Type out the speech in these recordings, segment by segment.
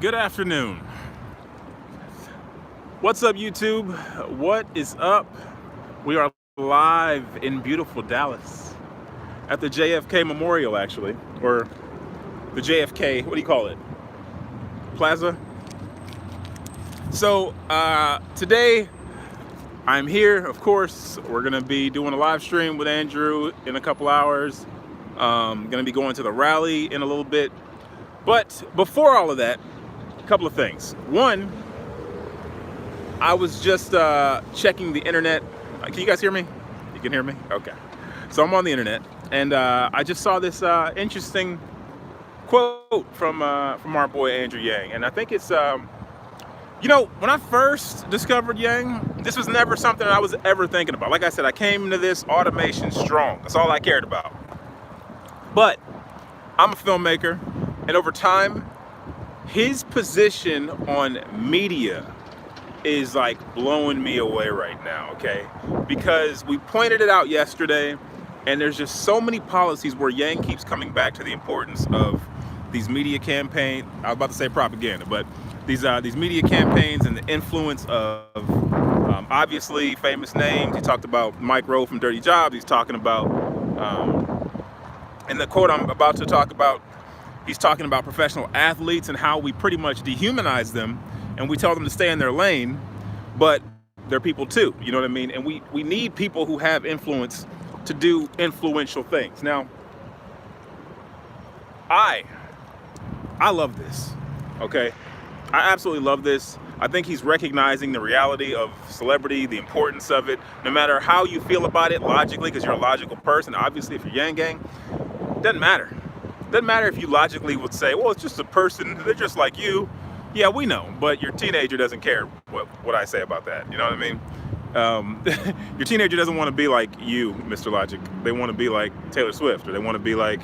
Good afternoon. What's up, YouTube? What is up? We are live in beautiful Dallas at the JFK Memorial, actually, or the JFK, what do you call it? Plaza. So today I'm here. Of course, we're gonna be doing a live stream with Andrew in a couple hours. Gonna be going to the rally in a little bit. But before all of that, a couple of things. One, I was just checking the internet. Can you guys hear me? You can hear me? Okay. So I'm on the internet, and I just saw this interesting quote from our boy Andrew Yang, and I think it's when I first discovered Yang, this was never something I was ever thinking about. Like I said, I came into this automation strong. That's all I cared about. But I'm a filmmaker, and over time, his position on media is like blowing me away right now, okay? Because we pointed it out yesterday, and there's just so many policies where Yang keeps coming back to the importance of these media campaigns. I was about to say propaganda, but these media campaigns and the influence of obviously famous names. He talked about Mike Rowe from Dirty Jobs. He's talking about, in the quote I'm about to talk about, he's talking about professional athletes and how we pretty much dehumanize them and we tell them to stay in their lane, but they're people too, you know what I mean? And we need people who have influence to do influential things. Now, I love this, okay? I absolutely love this. I think he's recognizing the reality of celebrity, the importance of it, no matter how you feel about it logically, because you're a logical person. Obviously, if you're Yang Gang, doesn't matter. Doesn't matter if you logically would say, well, it's just a person, they're just like you. Yeah, we know, but your teenager doesn't care what I say about that. You know what I mean? Your teenager doesn't want to be like you, Mr. Logic. They want to be like Taylor Swift, or they want to be like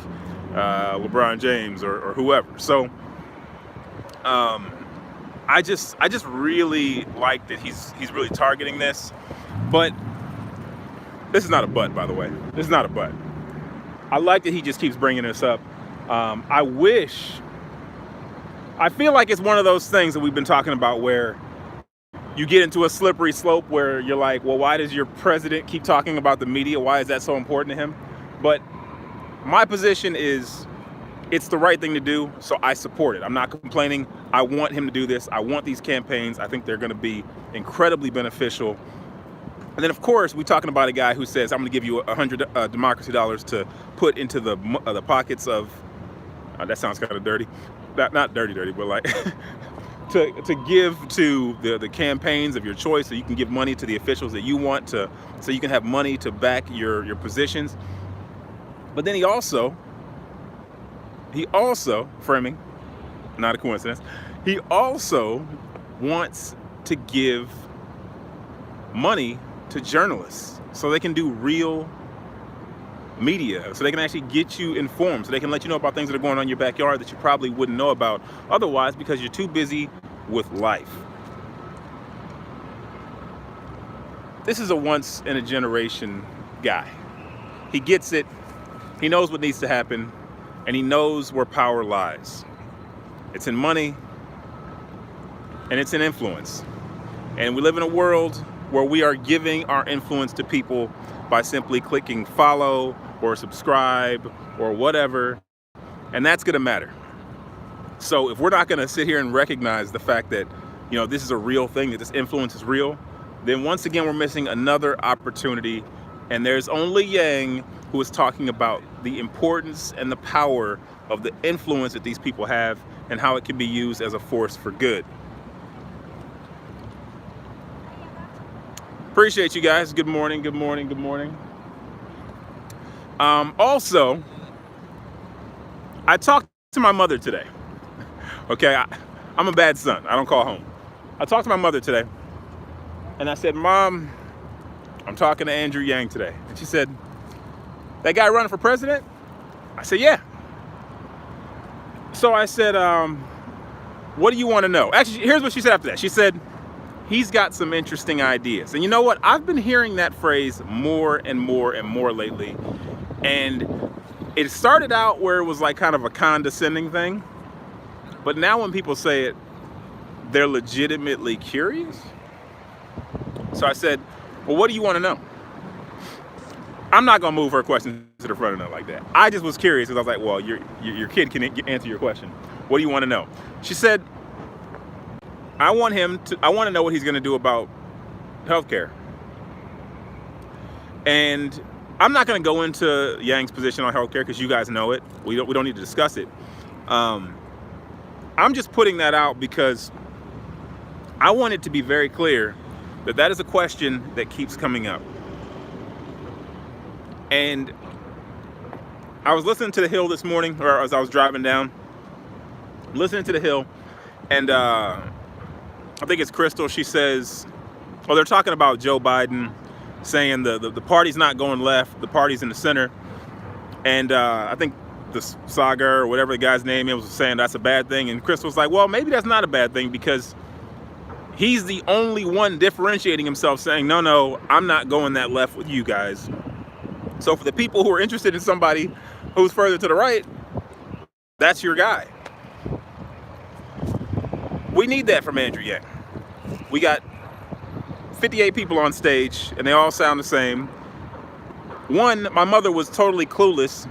LeBron James, or whoever. So I just really like that he's really targeting this. But this is not a but, by the way. This is not a but. I like that he just keeps bringing this up. I feel like it's one of those things that we've been talking about where you get into a slippery slope where you're like, well, why does your president keep talking about the media? Why is that so important to him? But my position is it's the right thing to do, so I support it. I'm not complaining. I want him to do this. I want these campaigns. I think they're going to be incredibly beneficial. And then, of course, we're talking about a guy who says, I'm going to give you 100 democracy dollars to put into the pockets of, that sounds kind of dirty. Not dirty, but like, to give to the campaigns of your choice, so you can give money to the officials that you want to, so you can have money to back your positions. But then he also, framing, not a coincidence, he also wants to give money to journalists so they can do real media, so they can actually get you informed, so they can let you know about things that are going on in your backyard that you probably wouldn't know about otherwise because you're too busy with life. This is a once in a generation guy. He gets it. He knows what needs to happen, and he knows where power lies. It's in money, and it's in influence. And we live in a world where we are giving our influence to people by simply clicking follow or subscribe or whatever, and that's gonna matter. So if we're not gonna sit here and recognize the fact that, this is a real thing, that this influence is real, then once again, we're missing another opportunity. And there's only Yang who is talking about the importance and the power of the influence that these people have and how it can be used as a force for good. Appreciate you guys. Good morning, good morning, good morning. Also, I talked to my mother today. Okay, I'm a bad son. I don't call home. I talked to my mother today, and I said, Mom, I'm talking to Andrew Yang today. And she said, that guy running for president? I said, yeah. So I said, what do you want to know? Actually, here's what she said after that. She said, he's got some interesting ideas. And you know what? I've been hearing that phrase more and more and more lately. And it started out where it was like kind of a condescending thing. But now when people say it, they're legitimately curious. So I said, well, what do you want to know? I'm not gonna move her question to the front of her like that. I just was curious because I was like, well, your kid can answer your question. What do you want to know? She said, I want to know what he's gonna do about healthcare. And I'm not gonna go into Yang's position on healthcare because you guys know it. We don't need to discuss it. I'm just putting that out because I want it to be very clear that that is a question that keeps coming up. And I was listening to The Hill this morning, or as I was driving down, listening to The Hill, and I think it's Crystal. She says, well, they're talking about Joe Biden saying the party's not going left, the party's in the center. And I think the Saga or whatever the guy's name is was saying that's a bad thing. And Crystal's like, well, maybe that's not a bad thing because he's the only one differentiating himself, saying, no, I'm not going that left with you guys. So for the people who are interested in somebody who's further to the right, that's your guy. We need that from Andrew Yang. We got 58 people on stage and they all sound the same. One, my mother was totally clueless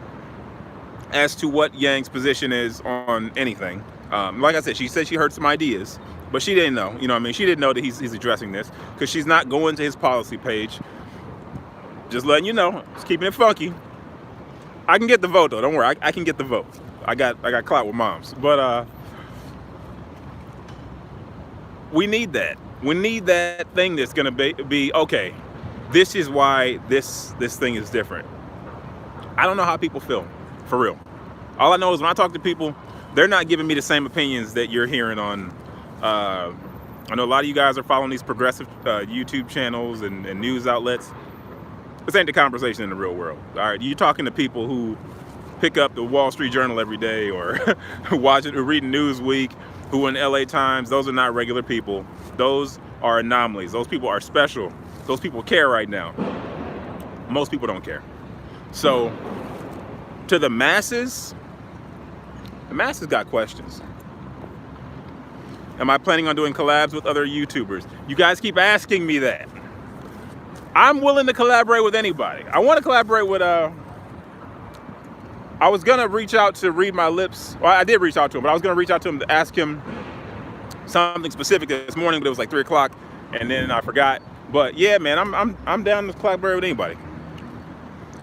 as to what Yang's position is on anything. Like I said, she said she heard some ideas, but she didn't know. You know what I mean? She didn't know that he's addressing this because she's not going to his policy page. Just letting you know, just keeping it funky. I can get the vote though. Don't worry, I can get the vote. I got clout with moms, but we need that. We need that thing that's gonna be okay. This is why this thing is different. I don't know how people feel, for real. All I know is when I talk to people, they're not giving me the same opinions that you're hearing on. I know a lot of you guys are following these progressive YouTube channels and news outlets. This ain't the conversation in the real world. All right, you're talking to people who pick up the Wall Street Journal every day or watching or reading Newsweek, who in LA Times. Those are not regular people. Those are anomalies. Those people are special. Those people care right now. Most people don't care. So to the masses got questions. Am I planning on doing collabs with other YouTubers? You guys keep asking me that. I'm willing to collaborate with anybody. I want to collaborate with, I was going to reach out to Read My Lips. Well, I did reach out to him, but I was going to reach out to him to ask him something specific this morning, but it was like 3 o'clock and then I forgot. But yeah, man, I'm down to collaborate with anybody.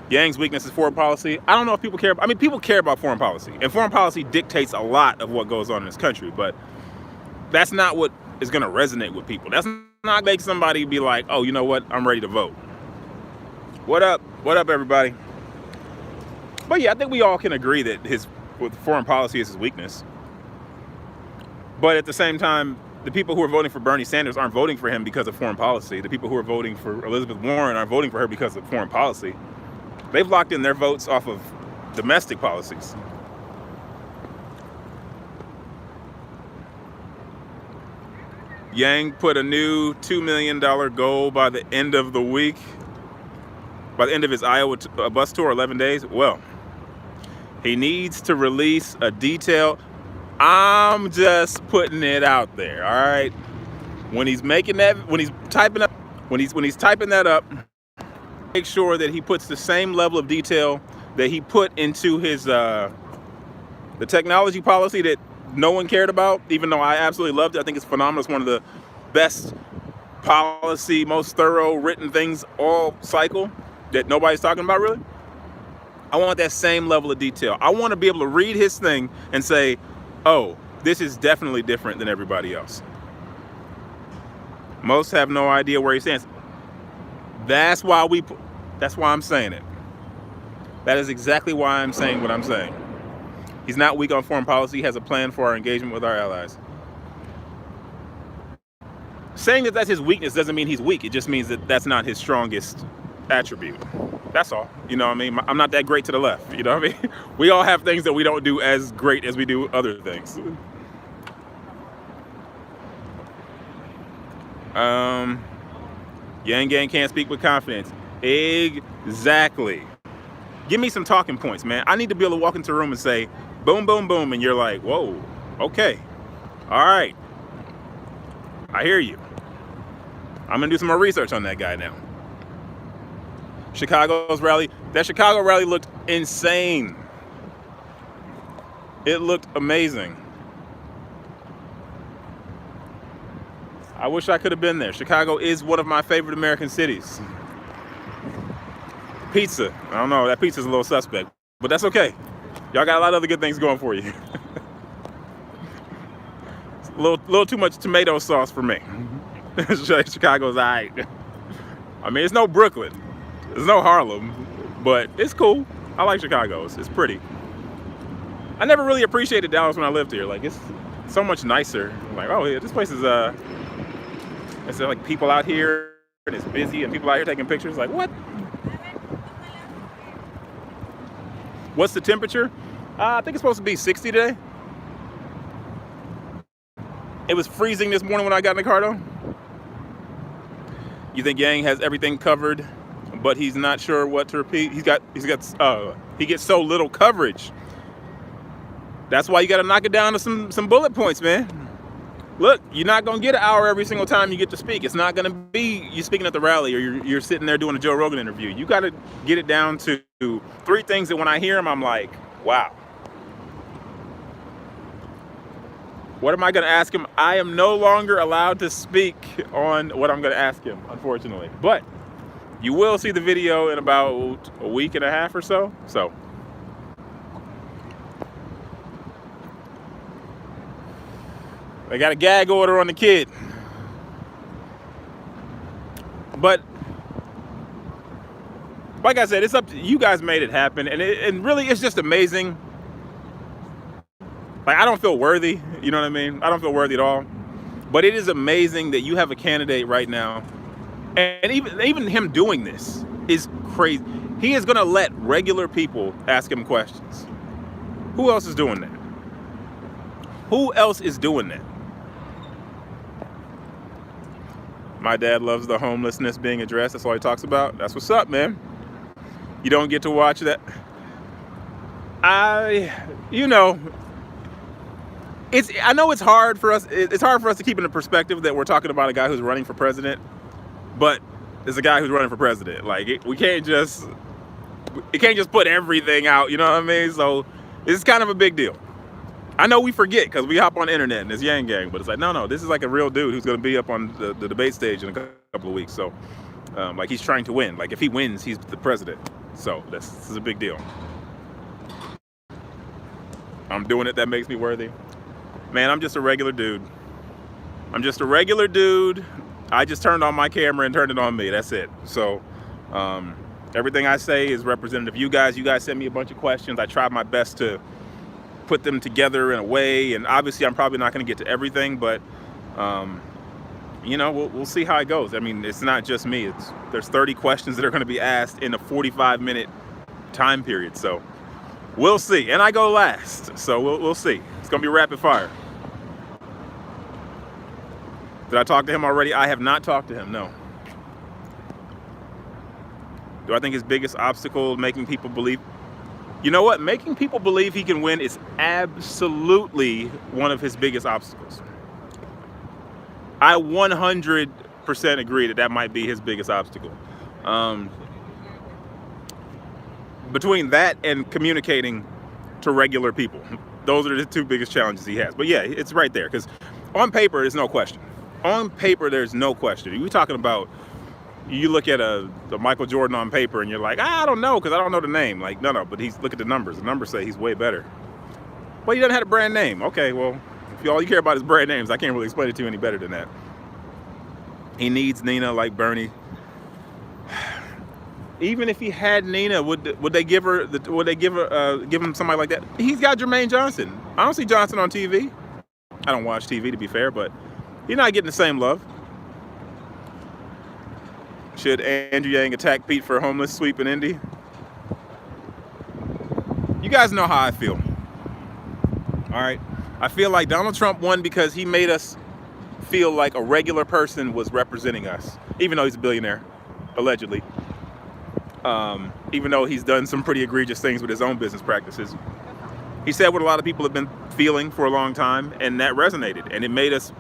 Yang's weakness is foreign policy. I don't know if people care. I mean, people care about foreign policy, and foreign policy dictates a lot of what goes on in this country, but that's not what is going to resonate with people. That's not make somebody be like, oh, you know what? I'm ready to vote. What up? What up, everybody? But yeah, I think we all can agree that with foreign policy is his weakness. But at the same time, the people who are voting for Bernie Sanders aren't voting for him because of foreign policy. The people who are voting for Elizabeth Warren aren't voting for her because of foreign policy. They've locked in their votes off of domestic policies. Yang put a new $2 million goal by the end of the week, by the end of his Iowa bus tour, 11 days. Well, he needs to release a detail. I'm just putting it out there, all right? When he's making that, when he's typing that up, make sure that he puts the same level of detail that he put into his the technology policy that no one cared about, even though I absolutely loved it. I think it's phenomenal. It's one of the best policy, most thorough written things all cycle that nobody's talking about really. I want that same level of detail. I want to be able to read his thing and say, oh, this is definitely different than everybody else. Most have no idea where he stands. That's why I'm saying it. That is exactly why I'm saying what I'm saying. He's not weak on foreign policy. He has a plan for our engagement with our allies. Saying that that's his weakness doesn't mean he's weak. It just means that that's not his strongest attribute. That's all. You know what I mean? I'm not that great to the left. You know what I mean? We all have things that we don't do as great as we do other things. Yang Gang can't speak with confidence. Exactly. Give me some talking points, man. I need to be able to walk into a room and say, boom, boom, boom, and you're like, whoa, okay, all right. I hear you. I'm gonna do some more research on that guy now. Chicago's rally. That Chicago rally looked insane. It looked amazing. I wish I could have been there. Chicago is one of my favorite American cities. Pizza. I don't know. That pizza's a little suspect, but that's okay. Y'all got a lot of other good things going for you. a little too much tomato sauce for me. Chicago's alright. I mean, it's no Brooklyn. It's no Harlem, but it's cool. I like Chicago. It's pretty. I never really appreciated Dallas when I lived here. Like, it's so much nicer. I'm like, oh yeah, this place is it's like people out here and it's busy and people out here taking pictures. Like, what? What's the temperature? I think it's supposed to be 60 today. It was freezing this morning when I got in the car though. You think Yang has everything covered, but he's not sure what to repeat. He gets so little coverage. That's why you got to knock it down to some bullet points, man. Look, you're not going to get an hour every single time you get to speak. It's not going to be you speaking at the rally or you're sitting there doing a Joe Rogan interview. You got to get it down to 3 things that when I hear them, I'm like, wow. What am I going to ask him? I am no longer allowed to speak on what I'm going to ask him, unfortunately. But you will see the video in about a week and a half or so. So they got a gag order on the kid. But like I said, it's up to you guys. Made it happen, and really it's just amazing. Like, I don't feel worthy, you know what I mean? I don't feel worthy at all. But it is amazing that you have a candidate right now, and even him doing this is crazy. He is gonna let regular people ask him questions. Who else is doing that? Who else is doing that? My dad loves the homelessness being addressed. That's all he talks about. That's what's up, man. You don't get to watch that. I know it's hard for us. It's hard for us to keep in the perspective that we're talking about a guy who's running for president, but it's a guy who's running for president. Like, it can't just put everything out. You know what I mean? So it's kind of a big deal. I know we forget because we hop on the internet and it's Yang Gang, but it's like, no, this is like a real dude who's going to be up on the debate stage in a couple of weeks. So, like, he's trying to win. Like, if he wins, he's the president. So this is a big deal. I'm doing it. That makes me worthy. Man, I'm just a regular dude. I just turned on my camera and turned it on me. That's it. So, everything I say is representative. You guys sent me a bunch of questions. I tried my best to put them together in a way, and obviously I'm probably not going to get to everything, but we'll see how it goes. I mean, it's not just me. There's 30 questions that are going to be asked in a 45-minute time period, so we'll see. And I go last, so we'll see. It's going to be rapid fire. Did I talk to him already? I have not talked to him, no. Do I think his biggest obstacle making people believe? You know what? Making people believe he can win is absolutely one of his biggest obstacles. I 100% agree that might be his biggest obstacle. Between that and communicating to regular people, those are the 2 biggest challenges he has. But yeah, it's right there, because on paper, there's no question. On paper, there's no question. You're talking about, you look at the Michael Jordan on paper and you're like, I don't know, because I don't know the name. Like, no, but look at the numbers. The numbers say he's way better. Well, he doesn't have a brand name. Okay, well, if all you care about is brand names, I can't really explain it to you any better than that. He needs Nina like Bernie. Even if he had Nina, would they give him somebody like that? He's got Jermaine Johnson. I don't see Johnson on TV. I don't watch TV, to be fair, but he's not getting the same love. Should Andrew Yang attack Pete for a homeless sweep in Indy? You guys know how I feel. All right. I feel like Donald Trump won because he made us feel like a regular person was representing us, even though he's a billionaire, allegedly. Even though he's done some pretty egregious things with his own business practices. He said what a lot of people have been feeling for a long time, and that resonated. And it made us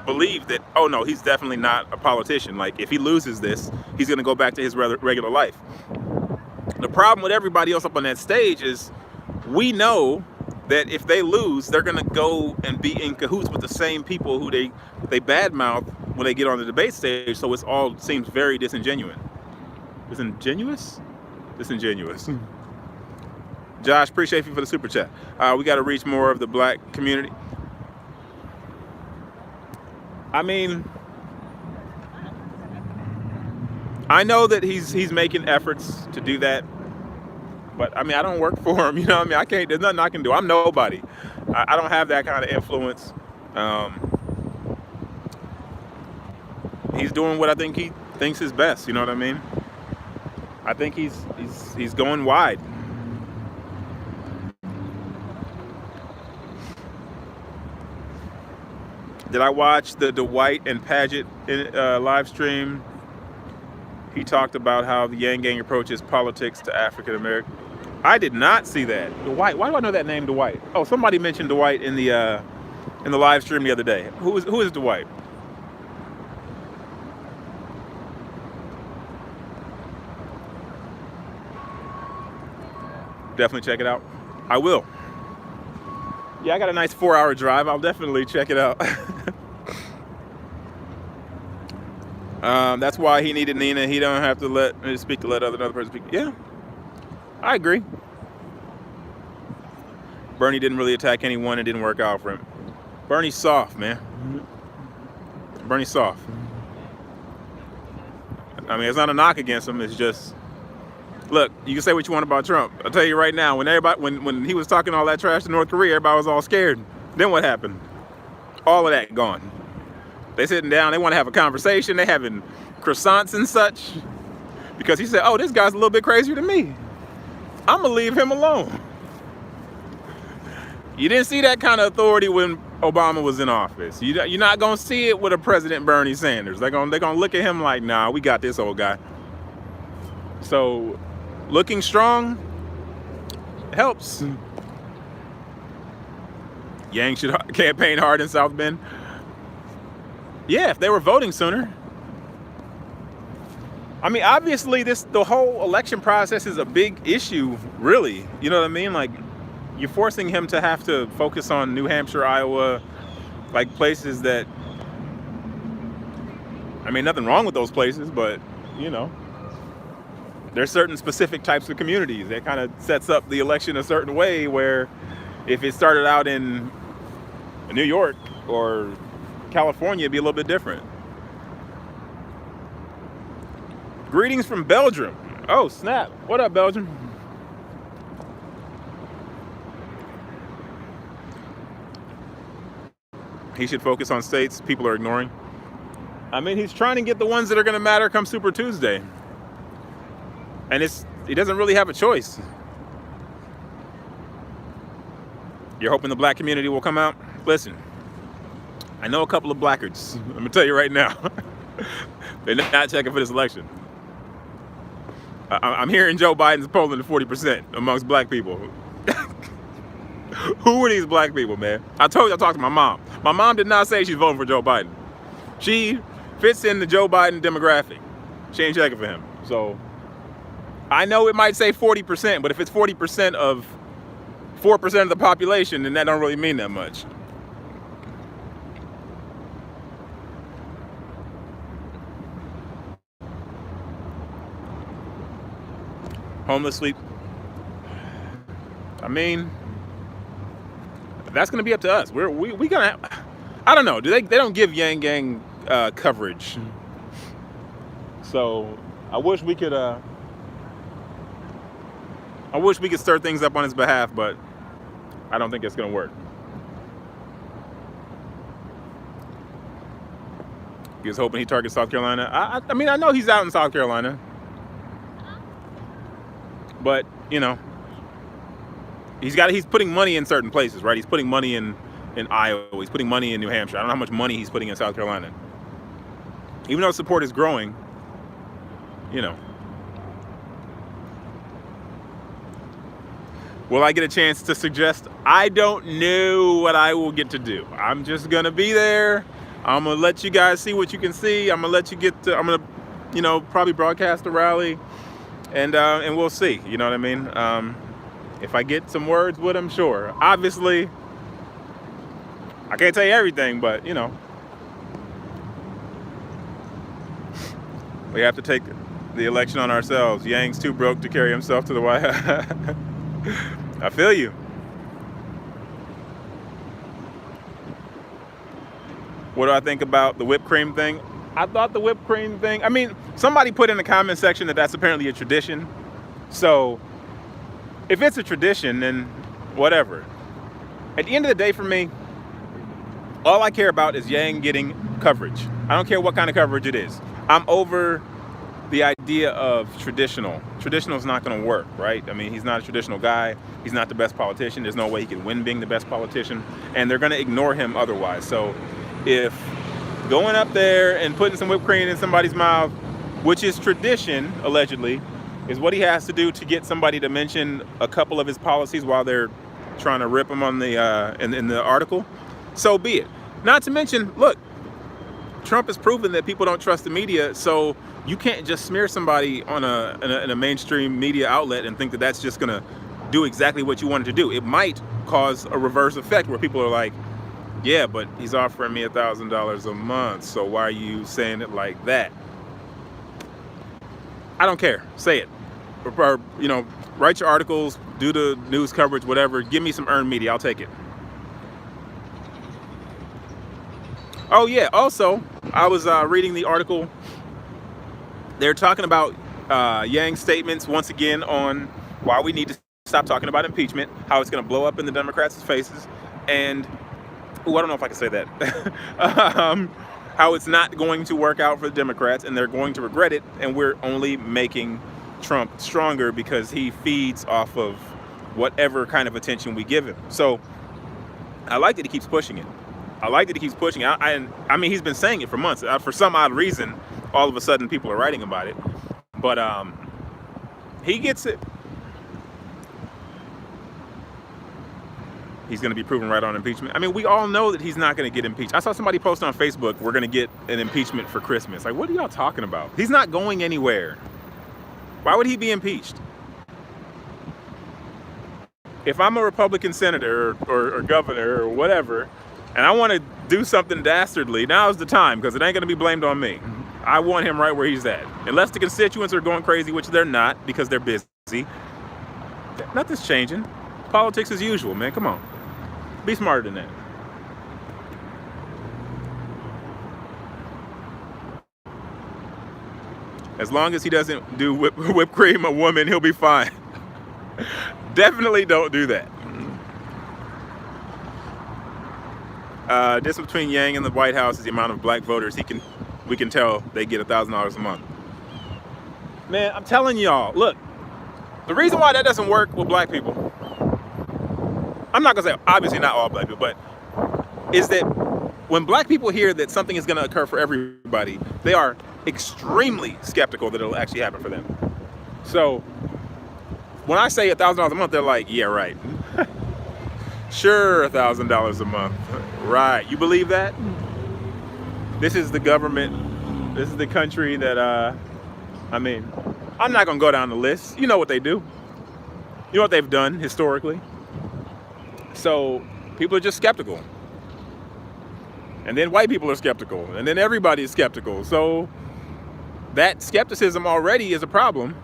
believe that, oh no, he's definitely not a politician. Like, if he loses this, he's going to go back to his regular life. The problem with everybody else up on that stage is we know that if they lose, they're going to go and be in cahoots with the same people who they badmouth when they get on the debate stage. So it's all seems very disingenuous. Disingenuous. Josh, appreciate you for the super chat. We got to reach more of the black community. I mean, I know that he's making efforts to do that, but I mean, I don't work for him. You know what I mean? I can't. There's nothing I can do. I'm nobody. I don't have that kind of influence. He's doing what I think he thinks is best. You know what I mean? I think he's going wide. Did I watch the Dwight and Paget live stream? He talked about how the Yang Gang approaches politics to African American. I did not see that. Dwight. Why do I know that name, Dwight? Oh, somebody mentioned Dwight in the live stream the other day. Who is Dwight? Definitely check it out. I will. Yeah, I got a nice 4-hour drive. I'll definitely check it out. That's why he needed Nina. He don't have to let another person speak. Yeah, I agree. Bernie didn't really attack anyone. It didn't work out for him. Bernie's soft, man. Bernie's soft. I mean, it's not a knock against him. It's just, look, you can say what you want about Trump. I'll tell you right now, when he was talking all that trash to North Korea, everybody was all scared. Then what happened? All of that gone. They sitting down, they want to have a conversation, they having croissants and such. Because he said, oh, this guy's a little bit crazier than me. I'm gonna leave him alone. You didn't see that kind of authority when Obama was in office. You're not gonna see it with a President Bernie Sanders. They're gonna look at him like, nah, we got this old guy. So, looking strong helps. Yang should campaign hard in South Bend. Yeah, if they were voting sooner. I mean, obviously, the whole election process is a big issue, really. You know what I mean? Like, you're forcing him to have to focus on New Hampshire, Iowa, like places that, I mean, nothing wrong with those places, but, you know, there's certain specific types of communities that kind of sets up the election a certain way, where if it started out in New York or California, it'd be a little bit different. Greetings from Belgium. Oh, snap. What up, Belgium? He should focus on states people are ignoring. I mean, he's trying to get the ones that are going to matter come Super Tuesday. And he doesn't really have a choice. You're hoping the black community will come out? Listen, I know a couple of blackguards. I'm going to tell you right now. They're not checking for this election. I'm hearing Joe Biden's polling at 40% amongst black people. Who are these black people, man? I told you I talked to my mom. My mom did not say she's voting for Joe Biden. She fits in the Joe Biden demographic. She ain't checking for him. So I know it might say 40%, but if it's 40% of 4% of the population, then that don't really mean that much. Homeless sleep. I mean, that's gonna be up to us. We gonna. I don't know. They don't give Yang Gang coverage. So I wish we could. I wish we could stir things up on his behalf, but I don't think it's gonna work. He was hoping he targets South Carolina. I mean, I know he's out in South Carolina. But, you know, he's putting money in certain places, right? He's putting money in Iowa. He's putting money in New Hampshire. I don't know how much money he's putting in South Carolina. Even though support is growing, you know. Will I get a chance to suggest? I don't know what I will get to do. I'm just going to be there. I'm gonna let you guys see what you can see. I'm gonna let you get to, I'm gonna, you know, probably broadcast the rally, and we'll see. You know what I mean? If I get some words with him, sure. Obviously, I can't tell you everything, but you know, we have to take the election on ourselves. Yang's too broke to carry himself to the White House. I feel you. What do I think about the whipped cream thing? I thought the whipped cream thing, I mean, somebody put in the comment section that that's apparently a tradition. So if it's a tradition, then whatever. At the end of the day, for me, all I care about is Yang getting coverage. I don't care what kind of coverage it is. I'm over the idea of traditional. Traditional is not going to work, right? I mean, he's not a traditional guy. He's not the best politician. There's no way he can win being the best politician. And they're going to ignore him otherwise. So if going up there and putting some whipped cream in somebody's mouth, which is tradition, allegedly, is what he has to do to get somebody to mention a couple of his policies while they're trying to rip him on the in the article, so be it. Not to mention, look, Trump has proven that people don't trust the media, so you can't just smear somebody on in a mainstream media outlet and think that that's just gonna do exactly what you wanted to do. It might cause a reverse effect where people are like, yeah, but he's offering me $1,000 a month, so why are you saying it like that? I don't care. Say it. Or, you know, write your articles, do the news coverage, whatever. Give me some earned media. I'll take it. Oh, yeah. Also, I was reading the article. They're talking about Yang's statements once again on why we need to stop talking about impeachment, how it's going to blow up in the Democrats' faces, and I don't know if I can say that. How it's not going to work out for the Democrats and they're going to regret it, and we're only making Trump stronger because he feeds off of whatever kind of attention we give him. So I like that he keeps pushing it. I like that he keeps pushing it. I mean, he's been saying it for months. For some odd reason, all of a sudden people are writing about it. But he gets it. He's going to be proven right on impeachment. I mean, we all know that he's not going to get impeached. I saw somebody post on Facebook, we're going to get an impeachment for Christmas. Like, what are y'all talking about? He's not going anywhere. Why would he be impeached? If I'm a Republican senator or governor or whatever, and I want to do something dastardly, now's the time, because it ain't going to be blamed on me. I want him right where he's at. Unless the constituents are going crazy, which they're not because they're busy. Nothing's changing. Politics as usual, man. Come on. Be smarter than that. As long as he doesn't do whipped cream a woman, he'll be fine. Definitely don't do that. Difference between Yang and the White House is the amount of black voters we can tell they get $1,000 a month. Man, I'm telling y'all, look, the reason why that doesn't work with black people, I'm not gonna say obviously not all black people, but is that when black people hear that something is gonna occur for everybody, they are extremely skeptical that it'll actually happen for them. So when I say $1,000 a month, they're like, yeah, right. Sure, $1,000 a month. Right, you believe that? This is the government, this is the country that, I mean, I'm not gonna go down the list. You know what they do. You know what they've done historically. So people are just skeptical. And then white people are skeptical. And then everybody is skeptical. So that skepticism already is a problem.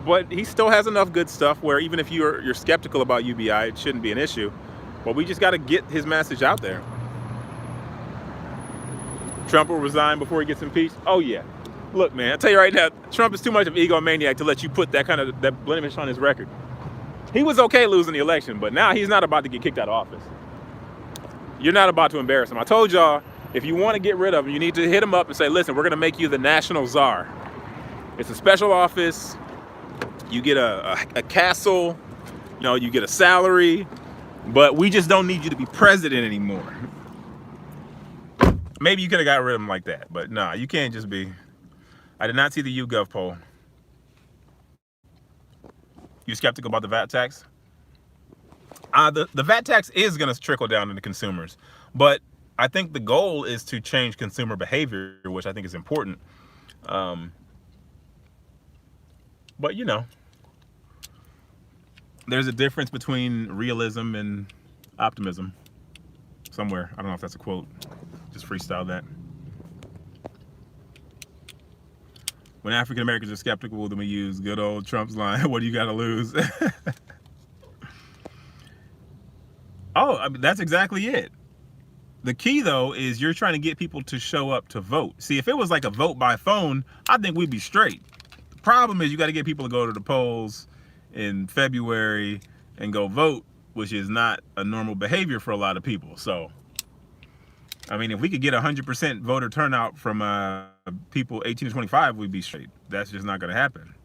But he still has enough good stuff where even if you're skeptical about UBI, it shouldn't be an issue. But we just got to get his message out there. Trump will resign before he gets impeached. Oh, yeah. Look, man, I'll tell you right now, Trump is too much of an egomaniac to let you put that blemish on his record. He was okay losing the election, but now he's not about to get kicked out of office. You're not about to embarrass him. I told y'all, if you want to get rid of him, you need to hit him up and say, listen, we're going to make you the national czar. It's a special office. You get a castle, you know, you get a salary, but we just don't need you to be president anymore. Maybe you could have got rid of him like that, but nah, you can't just be. I did not see the YouGov poll. You skeptical about the VAT tax? The VAT tax is going to trickle down to the consumers, but I think the goal is to change consumer behavior, which I think is important. But you know, there's a difference between realism and optimism. Somewhere, I don't know if that's a quote. Just freestyle that. When African Americans are skeptical, then we use good old Trump's line, "What do you got to lose?" Oh, I mean, that's exactly it. The key, though, is you're trying to get people to show up to vote. See, if it was like a vote by phone, I think we'd be straight. The problem is you got to get people to go to the polls in February and go vote, which is not a normal behavior for a lot of people. So, I mean, if we could get 100% voter turnout from people 18 to 25, we'd be straight. That's just not going to happen.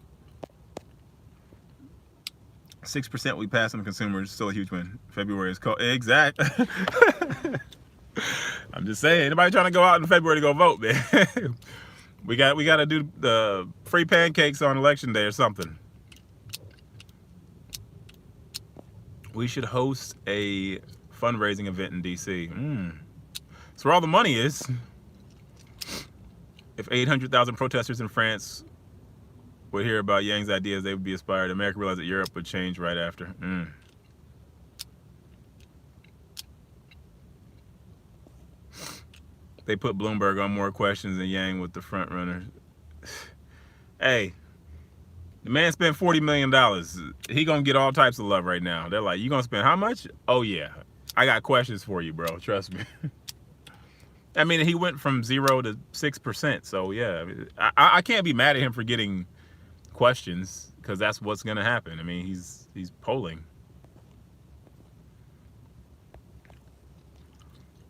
6% we pass on the consumers, still a huge win. February is cold. Exact. I'm just saying, anybody trying to go out in February to go vote, man. we got to do the free pancakes on election day or something. We should host a fundraising event in DC. That's where all the money is. If 800,000 protesters in France would hear about Yang's ideas, they would be inspired. America realized that Europe would change right after. They put Bloomberg on more questions than Yang with the front runner. Hey, the man spent $40 million. He gonna get all types of love right now. They're like, you gonna spend how much? Oh yeah, I got questions for you, bro. Trust me. I mean, he went from 0 to 6%. So yeah, I can't be mad at him for getting questions, because that's what's gonna happen. I mean, he's polling.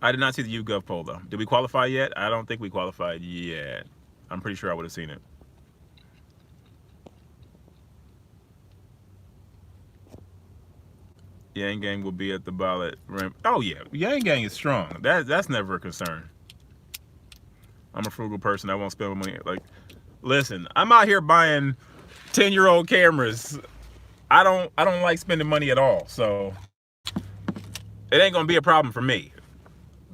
I did not see the YouGov poll though. Did we qualify yet? I don't think we qualified yet. I'm pretty sure I would have seen it. Yang Gang will be at the ballot. Oh yeah, Yang Gang is strong. That's never a concern. I'm a frugal person. I won't spend my money. Like, listen, I'm out here buying 10-year-old cameras. I don't like spending money at all. So it ain't gonna be a problem for me.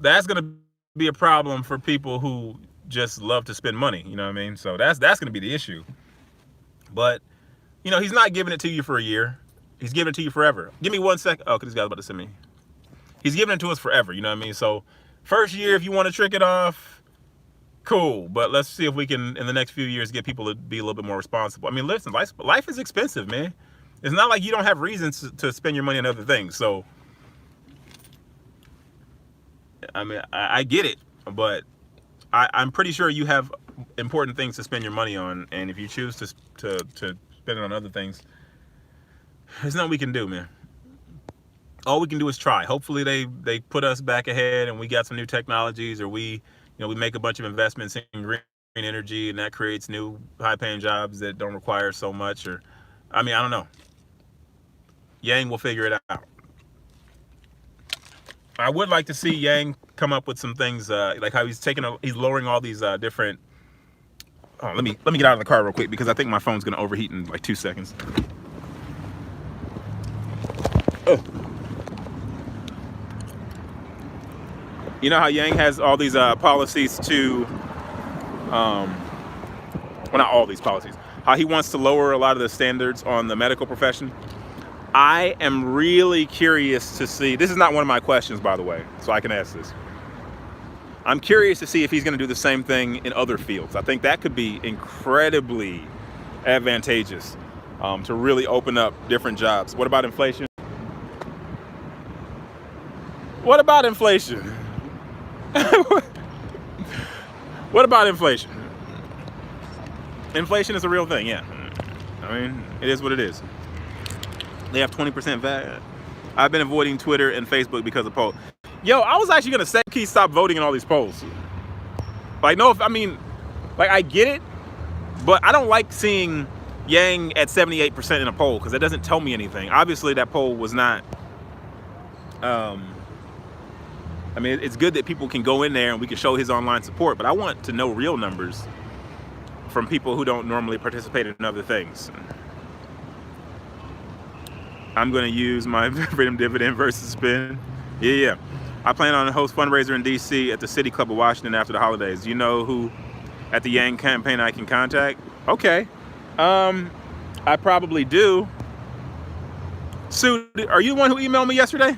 That's gonna be a problem for people who just love to spend money. You know what I mean? So that's gonna be the issue. But you know, he's not giving it to you for a year. He's giving it to you forever. Give me 1 second. Oh, because this guy's about to send me. He's giving it to us forever. You know what I mean? So first year, if you want to trick it off, cool. But let's see if we can, in the next few years, get people to be a little bit more responsible. I mean, listen, life is expensive, man. It's not like you don't have reasons to spend your money on other things. So, I mean, I get it, but I'm pretty sure you have important things to spend your money on. And if you choose to spend it on other things, there's nothing we can do, man. All we can do is try. Hopefully they put us back ahead and we got some new technologies, or we make a bunch of investments in green energy, and that creates new high-paying jobs that don't require so much. Or, I mean, I don't know. Yang will figure it out. I would like to see Yang come up with some things like how he's lowering all these different. Oh, let me get out of the car real quick, because I think my phone's gonna overheat in like 2 seconds. Oh. You know how Yang has all these policies to, well, not all these policies, how he wants to lower a lot of the standards on the medical profession. I am really curious to see, this is not one of my questions, by the way, so I can ask this. I'm curious to see if he's going to do the same thing in other fields. I think that could be incredibly advantageous to really open up different jobs. What about inflation? What about inflation? What about inflation? Inflation is a real thing, yeah. I mean, it is what it is. They have 20% VAT. I've been avoiding Twitter and Facebook because of polls. Yo, I was actually gonna say, Keith, stop voting in all these polls. Like, no, I mean, like, I get it, but I don't like seeing Yang at 78% in a poll, because that doesn't tell me anything. Obviously, that poll was not. I mean, it's good that people can go in there and we can show his online support, but I want to know real numbers from people who don't normally participate in other things. I'm going to use my freedom dividend versus spin. Yeah. I plan on a host fundraiser in DC at the City Club of Washington after the holidays. Do you know who at the Yang campaign I can contact? Okay. I probably do. Sue, are you the one who emailed me yesterday?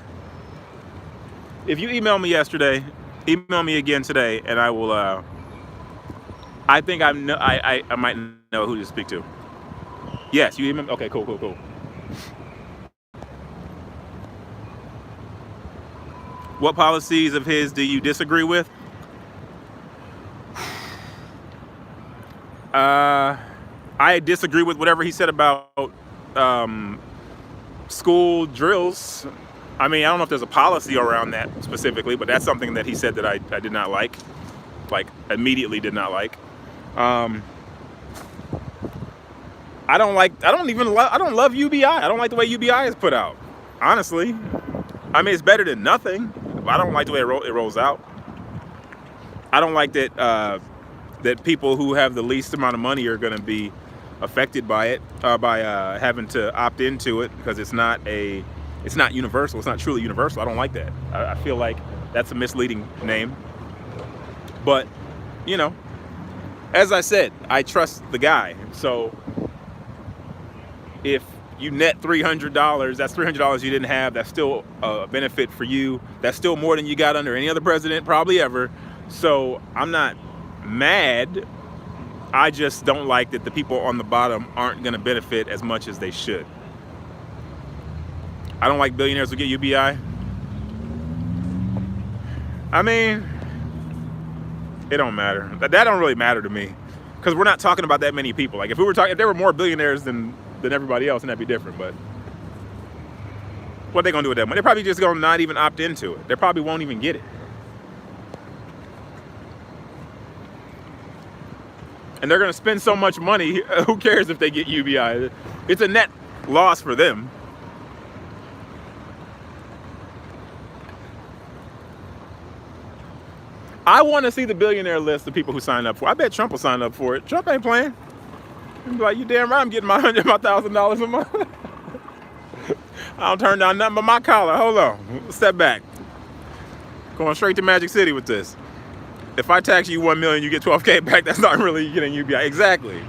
If you emailed me yesterday, email me again today, and I will. I think I might know who to speak to. Yes, you emailed. Okay, cool. What policies of his do you disagree with? I disagree with whatever he said about school drills. I mean, I don't know if there's a policy around that specifically, but that's something that he said that I did not like immediately did not like. I don't love UBI. I don't like the way UBI is put out, honestly. I mean, it's better than nothing, but I don't like the way it rolls out. I don't like that that people who have the least amount of money are going to be affected by it, by having to opt into it, because it's not universal. It's not truly universal. I don't like that. I feel like that's a misleading name. But, you know, as I said, I trust the guy. So if you net $300, that's $300 you didn't have. That's still a benefit for you. That's still more than you got under any other president probably ever. So I'm not mad. I just don't like that the people on the bottom aren't going to benefit as much as they should. I don't like billionaires who get UBI. I mean, it don't matter. That don't really matter to me, because we're not talking about that many people. Like if there were more billionaires than everybody else, then that'd be different. But what are they gonna do with that money? They're probably just gonna not even opt into it. They probably won't even get it. And they're gonna spend so much money. Who cares if they get UBI? It's a net loss for them. I want to see the billionaire list of people who signed up for it. I bet Trump will sign up for it. Trump ain't playing. He'll be like, you damn right I'm getting my $1,000 a month. I don't turn down nothing but my collar. Hold on. Step back. Going straight to Magic City with this. If I tax you $1 million, you get $12K back. That's not really getting UBI. Exactly.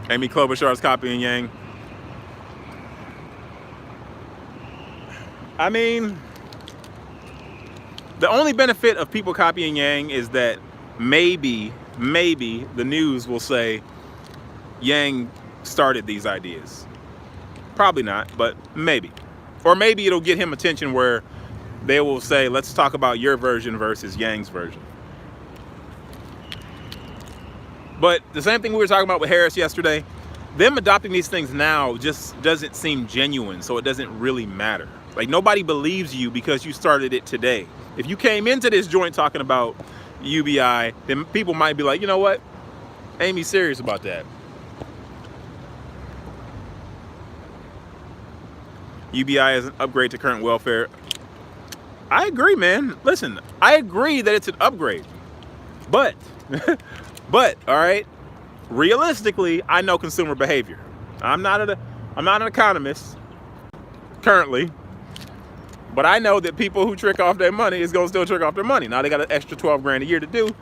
Amy Klobuchar's copying Yang. I mean, the only benefit of people copying Yang is that maybe the news will say Yang started these ideas. Probably not, but maybe. Or maybe it'll get him attention where they will say, let's talk about your version versus Yang's version. But the same thing we were talking about with Harris yesterday, them adopting these things now just doesn't seem genuine, so it doesn't really matter. Like, nobody believes you because you started it today. If you came into this joint talking about UBI, then people might be like, you know what? Amy's serious about that. UBI is an upgrade to current welfare. I agree, man. Listen, I agree that it's an upgrade. But, all right, realistically, I know consumer behavior. I'm not an economist currently. But I know that people who trick off their money is going to still trick off their money. Now they got an extra 12 grand a year to do,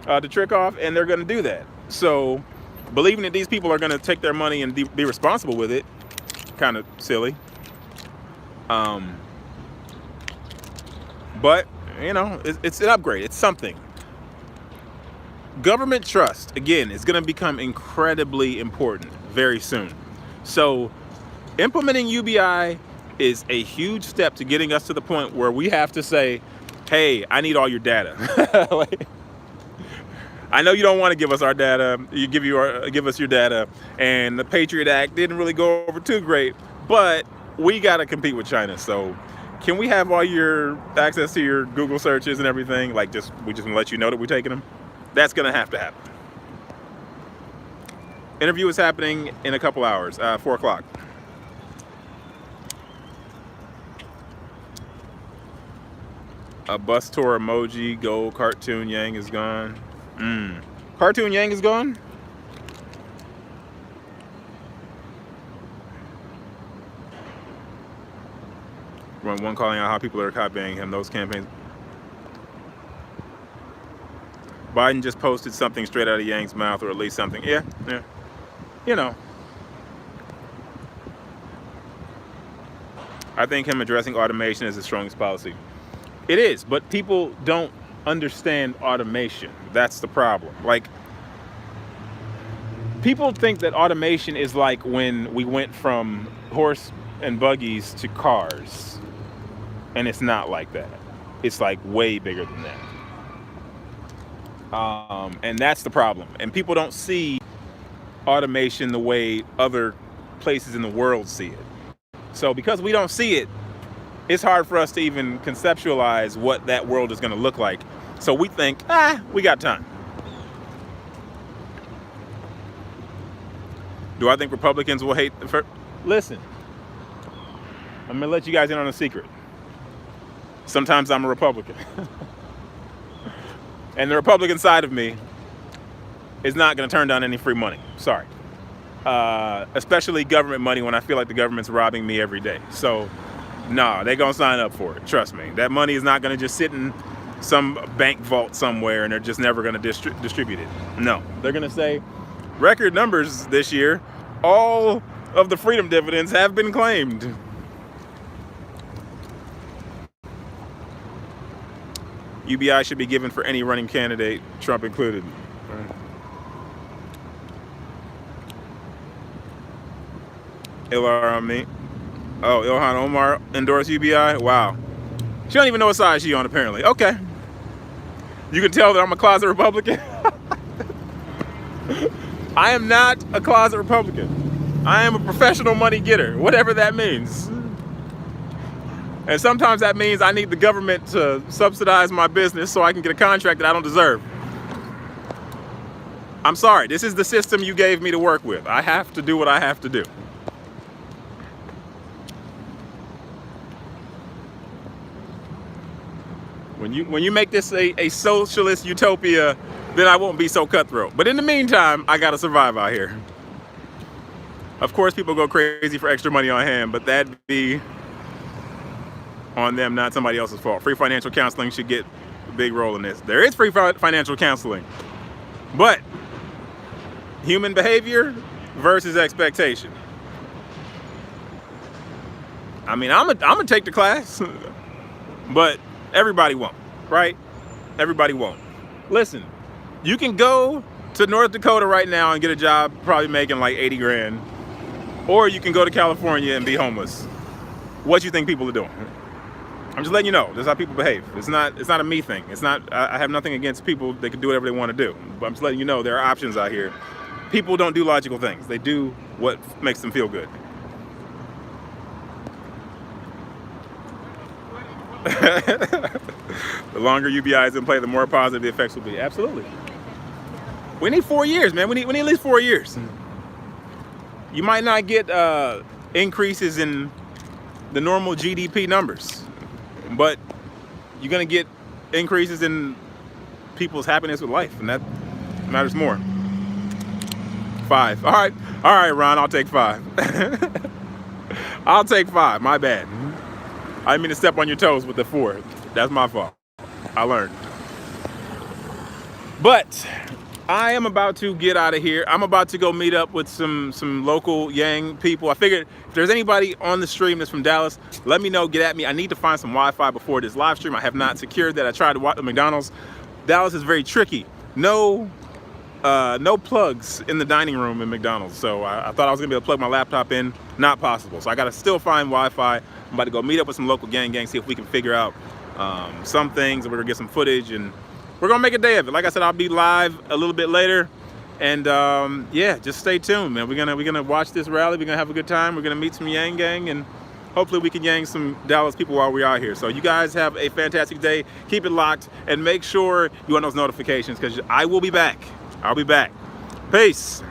to trick off, and they're going to do that. So believing that these people are going to take their money and be responsible with it, kind of silly. But, you know, it's an upgrade. It's something. Government trust, again, is going to become incredibly important very soon. So implementing UBI is a huge step to getting us to the point where we have to say, hey, I need all your data. Like, I know you don't want to give us our data. You give us your data, and the Patriot Act didn't really go over too great, but we got to compete with China. So can we have all your access to your Google searches and everything? Like, we just gonna let you know that we're taking them? That's gonna have to happen. Interview is happening in a couple hours, 4 o'clock. A bus tour emoji, gold, cartoon Yang is gone. Cartoon Yang is gone? One calling out how people are copying him. Those campaigns. Biden just posted something straight out of Yang's mouth, or at least something. Yeah. You know. I think him addressing automation is the strongest policy. It is, but people don't understand automation. That's the problem. Like, people think that automation is like when we went from horse and buggies to cars. And it's not like that. It's like way bigger than that. And that's the problem. And people don't see automation the way other places in the world see it. So because we don't see it, it's hard for us to even conceptualize what that world is going to look like. So we think, we got time. Do I think Republicans will hate the first? Listen, I'm going to let you guys in on a secret. Sometimes I'm a Republican. And the Republican side of me is not going to turn down any free money. Sorry. Especially government money when I feel like the government's robbing me every day. So, nah, they're going to sign up for it. Trust me. That money is not going to just sit in some bank vault somewhere and they're just never going to distribute it. No. They're going to say, record numbers this year, all of the freedom dividends have been claimed. UBI should be given for any running candidate, Trump included. Ilhan on me. Oh, Ilhan Omar endorsed UBI? Wow. She don't even know what side she's on, apparently. Okay. You can tell that I'm a closet Republican. I am not a closet Republican. I am a professional money getter, whatever that means. And sometimes that means I need the government to subsidize my business so I can get a contract that I don't deserve. I'm sorry, this is the system you gave me to work with. I have to do what I have to do. When you make this a socialist utopia, then I won't be so cutthroat. But in the meantime, I gotta survive out here. Of course, people go crazy for extra money on hand, but that'd be on them, not somebody else's fault. Free financial counseling should get a big role in this. There is free financial counseling, but human behavior versus expectation. I mean, I'm gonna take the class, but everybody won't, right? Everybody won't. Listen, you can go to North Dakota right now and get a job probably making like 80 grand, or you can go to California and be homeless. What do you think people are doing? I'm just letting you know, this is how people behave. It's not a me thing. It's not, I have nothing against people. They can do whatever they want to do. But I'm just letting you know there are options out here. People don't do logical things. They do what makes them feel good. The longer UBI is in play, the more positive the effects will be. Absolutely. We need 4 years, man. We need at least 4 years. You might not get increases in the normal GDP numbers, but you're gonna get increases in people's happiness with life, and that matters more. 5. All right, Ron, I'll take 5. I'll take 5, my bad. I didn't mean to step on your toes with the 4. That's my fault. I learned. But I am about to get out of here. I'm about to go meet up with some local Yang people. I figured if there's anybody on the stream that's from Dallas, let me know, get at me. I need to find some Wi-Fi before this live stream. I have not secured that. I tried to watch the McDonald's. Dallas is very tricky. No plugs in the dining room in McDonald's. So I thought I was gonna be able to plug my laptop in. Not possible. So I gotta still find Wi-Fi. I'm about to go meet up with some local gang, see if we can figure out some things, and we're gonna get some footage, and we're gonna make a day of it. Like I said, I'll be live a little bit later, and yeah, just stay tuned, man. We're gonna watch this rally. We're gonna have a good time. We're gonna meet some Yang gang, and hopefully we can yang some Dallas people while we're out here. So you guys have a fantastic day. Keep it locked, and make sure you want those notifications, because I will be back. I'll be back. Peace.